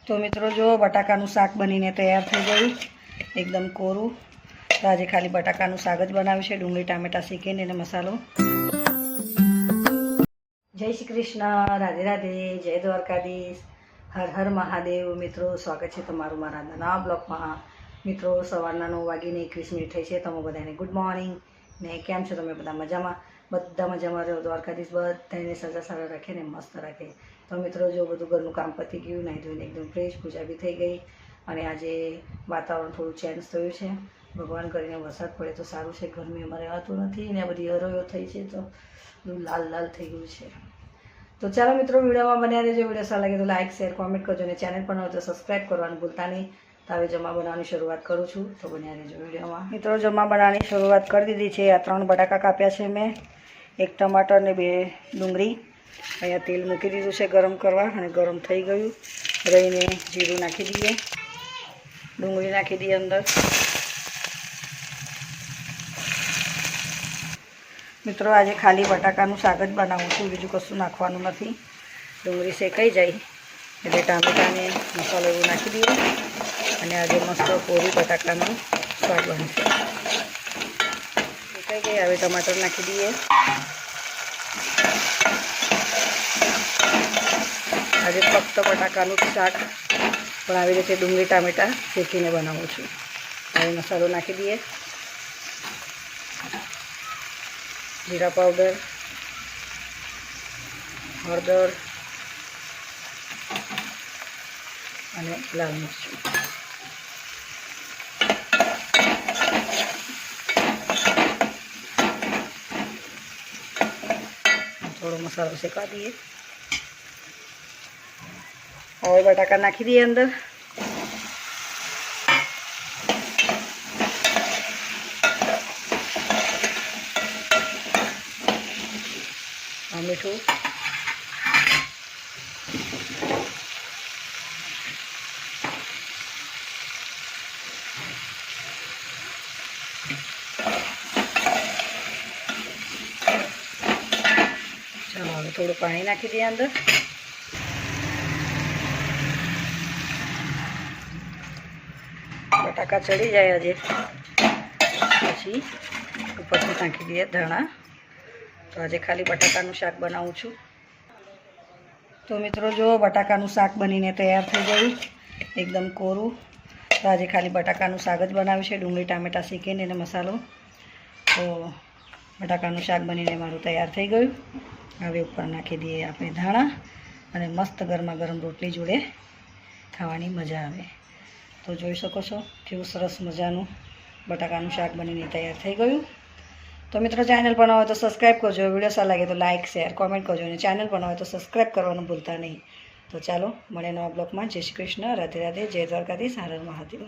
તો મિત્રો જો બટાકાનું શાક બનીને તૈયાર થઈ ગયું, એકદમ કોરું. તો આજે ખાલી બટાકાનું શાક જ બનાવ્યું છે, ડુંગળી ટામેટા શેકીને અને મસાલો. જય શ્રી કૃષ્ણ, રાધે રાધે, જય દ્વારકાધીશ, હર હર મહાદેવ. મિત્રો સ્વાગત છે તમારું મારા નવા બ્લોગમાં. મિત્રો સવારના 9:21 થઈ છે. તમે બધાને ગુડ મોર્નિંગ ને કેમ છો? તમે બધા મજામાં? બધા મજામાં રહ્યો. દ્વારકાધીશ બધાને સજા સારા રાખે ને મસ્ત રાખે. તો મિત્રો જો બધું ઘરનું કામ પતી ગયું, નાહી ધોઈને એકદમ ફ્રેશ, પૂજા બી થઈ ગઈ. અને આજે વાતાવરણ થોડું ચેન્જ થયું છે. ભગવાન કરીને વરસાદ પડે તો સારું છે. ગરમી અમારે રહેતું નથી ને આ બધી હરોયો થઈ છે તો લાલ લાલ થઈ ગયું છે. તો ચાલો મિત્રો વિડીયોમાં બન્યા રહેજો. વિડીયો સારા લાગે તો લાઇક શેર કોમેન્ટ કરજો અને ચેનલ પર હોય તો સબસ્ક્રાઈબ કરવાનું ભૂલતા નહીં. તો હવે જમવા બનાવવાની શરૂઆત કરું છું, તો બન્યા રહેજો વિડીયોમાં. મિત્રો જમવા બનાવવાની શરૂઆત કરી દીધી છે. આ 3 બટાકા કાપ્યા છે મેં, 1 ટમાટર ને 2 ડુંગળી. અહીંયા તેલ મૂકી દીધું છે ગરમ કરવા અને ગરમ થઈ ગયું. રહીને જીરું નાખી દઈએ, ડુંગળી નાખી દઈએ અંદર. મિત્રો આજે ખાલી બટાકાનું શાક જ બનાવું છું, બીજું કશું નાખવાનું નથી. ડુંગળી શેકાઈ જાય એટલે ટામેટાને મસાલો એવું નાખી દઈએ અને આજે મસ્ત કોરી બટાકાનું શાક બનશે. શેકાઈ ગઈ, હવે ટમાટર નાખી દઈએ. આજે ફક્ત બટાકાનું શાક પણ આવી રીતે ડુંગળી ટામેટાં શેકીને બનાવું છું. હવે મસાલો નાખી દઈએ, જીરા પાવડર, હળદર અને લાલ મરચું. થોડો મસાલો શેકા દઈએ. હવે બટાકા નાખી દઈએ અંદર. મીઠું, ચાલો હવે થોડું પાણી નાખી દઈએ અંદર. બટાકા ચડી જાય આજે પછી ઉપરથી નાખી દઈએ ધાણા. તો આજે ખાલી બટાકાનું શાક બનાવું છું. તો મિત્રો જો બટાકાનું શાક બનીને તૈયાર થઈ ગયું, એકદમ કોરું. તો આજે ખાલી બટાકાનું શાક જ બનાવ્યું છે, ડુંગળી ટામેટા શેકીને અને મસાલો. તો બટાકાનું શાક બનીને મારું તૈયાર થઈ ગયું. હવે ઉપર નાખી દઈએ આપણે ધાણા અને મસ્ત ગરમા ગરમ રોટલી જોડે ખાવાની મજા આવે. તો જોઈ શકો છો કેવું સરસ મજાનું બટાકાનું શાક બનીને તૈયાર થઈ ગયું. તો મિત્રો ચેનલ પર ન હોય તો સબસ્ક્રાઈબ કરજો. વિડીયો સારા લાગે તો લાઇક શેર કોમેન્ટ કરજો અને ચેનલ પર ન હોય તો સબસ્ક્રાઈબ કરવાનું ભૂલતા નહીં. તો ચાલો મળે નવા બ્લોગમાં. જય શ્રી કૃષ્ણ, રાધે રાધે, જય દ્વારકાધીશ, હર હર મહાદેવ.